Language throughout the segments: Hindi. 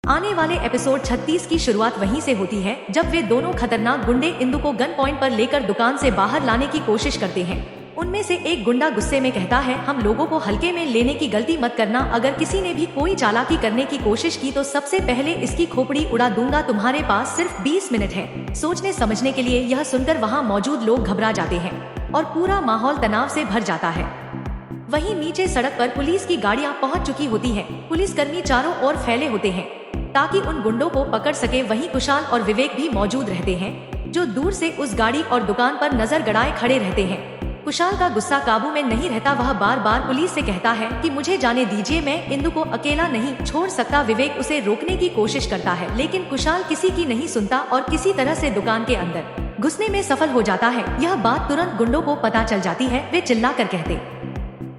आने वाले एपिसोड 36 की शुरुआत वहीं से होती है जब वे दोनों खतरनाक गुंडे इंदु को गन पॉइंट पर लेकर दुकान से बाहर लाने की कोशिश करते हैं। उनमें से एक गुंडा गुस्से में कहता है, हम लोगों को हल्के में लेने की गलती मत करना, अगर किसी ने भी कोई चालाकी करने की कोशिश की तो सबसे पहले इसकी खोपड़ी उड़ा दूंगा, तुम्हारे पास सिर्फ 20 मिनट है सोचने समझने के लिए। यह सुनकर वहाँ मौजूद लोग घबरा जाते हैं और पूरा माहौल तनाव से भर जाता है। वहीं नीचे सड़क पर पुलिस की गाड़ियां पहुंच चुकी होती हैं। पुलिसकर्मी चारों ओर फैले होते हैं ताकि उन गुंडों को पकड़ सके। वहीं कुशाल और विवेक भी मौजूद रहते हैं जो दूर से उस गाड़ी और दुकान पर नजर गड़ाए खड़े रहते हैं। कुशाल का गुस्सा काबू में नहीं रहता, वह बार बार पुलिस से कहता है कि मुझे जाने दीजिए, मैं इंदु को अकेला नहीं छोड़ सकता। विवेक उसे रोकने की कोशिश करता है लेकिन कुशाल किसी की नहीं सुनता और किसी तरह से दुकान के अंदर घुसने में सफल हो जाता है। यह बात तुरंत गुंडों को पता चल जाती है। वे चिल्लाकर कहते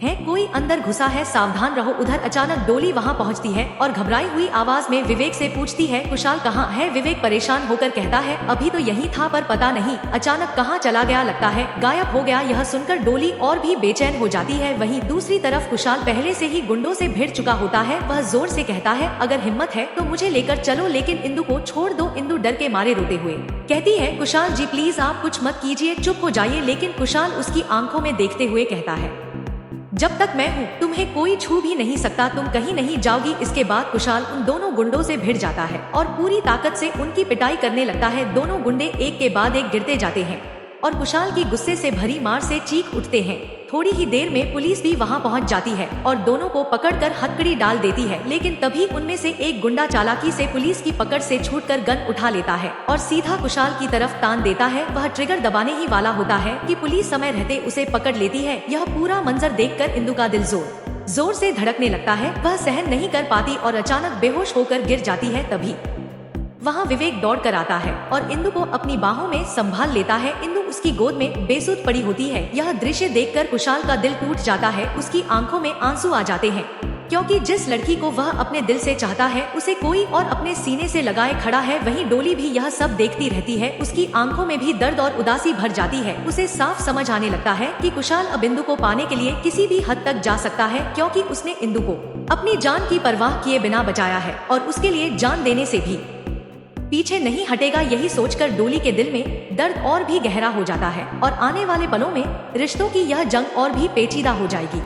है, कोई अंदर घुसा है, सावधान रहो। उधर अचानक डोली वहां पहुंचती है और घबराई हुई आवाज में विवेक से पूछती है, कुशाल कहाँ है? विवेक परेशान होकर कहता है, अभी तो यहीं था पर पता नहीं अचानक कहाँ चला गया, लगता है गायब हो गया। यह सुनकर डोली और भी बेचैन हो जाती है। वहीं दूसरी तरफ कुशाल पहले से ही गुंडों से भिड़ चुका होता है। वह जोर से कहता है, अगर हिम्मत है तो मुझे लेकर चलो, लेकिन इंदु को छोड़ दो। इंदु डर के मारे रोते हुए कहती है, कुशाल जी प्लीज आप कुछ मत कीजिए, चुप हो जाइए। लेकिन कुशाल उसकी आंखों में देखते हुए कहता है, जब तक मैं हूँ तुम्हें कोई छू भी नहीं सकता, तुम कहीं नहीं जाओगी। इसके बाद कुशाल उन दोनों गुंडों से भिड़ जाता है और पूरी ताकत से उनकी पिटाई करने लगता है। दोनों गुंडे एक के बाद एक गिरते जाते हैं और कुशाल की गुस्से से भरी मार से चीख उठते हैं। थोड़ी ही देर में पुलिस भी वहां पहुंच जाती है और दोनों को पकड़कर हथकड़ी डाल देती है। लेकिन तभी उनमें से एक गुंडा चालाकी से पुलिस की पकड़ से छूटकर गन उठा लेता है और सीधा कुशाल की तरफ तान देता है। वह ट्रिगर दबाने ही वाला होता है कि पुलिस समय रहते उसे पकड़ लेती है। यह पूरा मंजर देखकर इंदु का दिल जोर से धड़कने लगता है। वह सहन नहीं कर पाती और अचानक बेहोश होकर गिर जाती है। तभी वहाँ विवेक दौड़ कर आता है और इंदु को अपनी बाहों में संभाल लेता है। इंदु उसकी गोद में बेसुध पड़ी होती है। यह दृश्य देखकर कुशाल का दिल टूट जाता है। उसकी आंखों में आंसू आ जाते हैं क्योंकि जिस लड़की को वह अपने दिल से चाहता है उसे कोई और अपने सीने से लगाए खड़ा है। वहीं डोली भी यह सब देखती रहती है। उसकी आंखों में भी दर्द और उदासी भर जाती है। उसे साफ समझ आने लगता है कि कुशाल अब इंदु को पाने के लिए किसी भी हद तक जा सकता है, क्योंकि उसने इंदु को अपनी जान की परवाह किए बिना बचाया है और उसके लिए जान देने से भी पीछे नहीं हटेगा। यही सोचकर डोली के दिल में दर्द और भी गहरा हो जाता है और आने वाले पलों में रिश्तों की यह जंग और भी पेचीदा हो जाएगी।